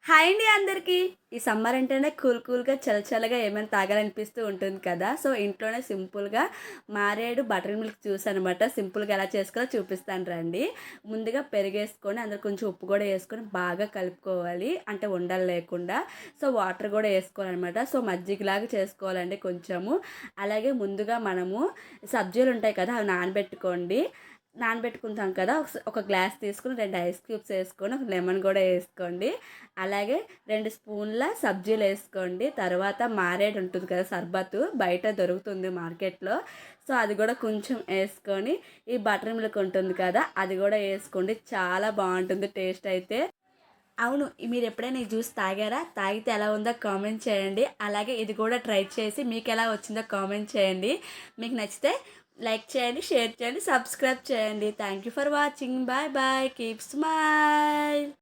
Hi అండి అందరికీ. ఈ సమ్మర్ అంటేనే కూల్‌గా, చల్లగా ఏమైనా తాగాలనిపిస్తూ ఉంటుంది కదా! సో, ఇంట్లోనే సింపుల్‌గా మారేడు బటర్ మిల్క్ జ్యూస్ అనమాట. సింపుల్‌గా ఎలా చేసుకోవాలో చూపిస్తాను రండి. ముందుగా పెరుగేసుకొని అందులో కొంచెం ఉప్పు కూడా ఏసుకొని బాగా కలుపుకోవాలి. అంటే ఉండలు లేకుండా. సో, వాటర్ కూడా ఏసుకోవాలనమాట. సో, మజ్జిగలాగా చేసుకోవాలండి కొంచెము. అలాగే ముందుగా మనము సబ్జీలుంటాయి కదా! అవి నానబెట్టుకోండి. నానబెట్టుకుంటాం కదా! ఒక గ్లాస్ తీసుకొని 2 ఐస్ క్యూబ్స్ ఏసుకొని, ఒక లెమన్ కూడా ఏసుకోండి. అలాగే 2 స్పూన్ల సబ్జీలేసుకోండి. తర్వాత మారేడు ఉంటుంది కదా! సర్బత్తు బయట దొరుకుతుంది మార్కెట్‌లో. సో, అది గూడా కొంచెం ఏసుకొని, ఈ బటర్ మిల్క్ ఉంటుంది కదా! అది గూడా ఏసుకోండి. చాలా బావుంటుంది టేస్ట్ అయితే. అవును. మీరెప్పుడైనా ఈ జ్యూస్ తాగారా? తాగితే ఎలా ఉందో కామెంట్ చేయండి. అలాగే ఇది కూడా ట్రై చేసి మీకెలా వచ్చిందో కామెంట్ చేయండి. మీకు నచ్చితే లైక్ చేయండి, షేర్ చేయండి, సబ్స్క్రైబ్ చేయండి. Thank you for watching. Bye bye. Keep smile.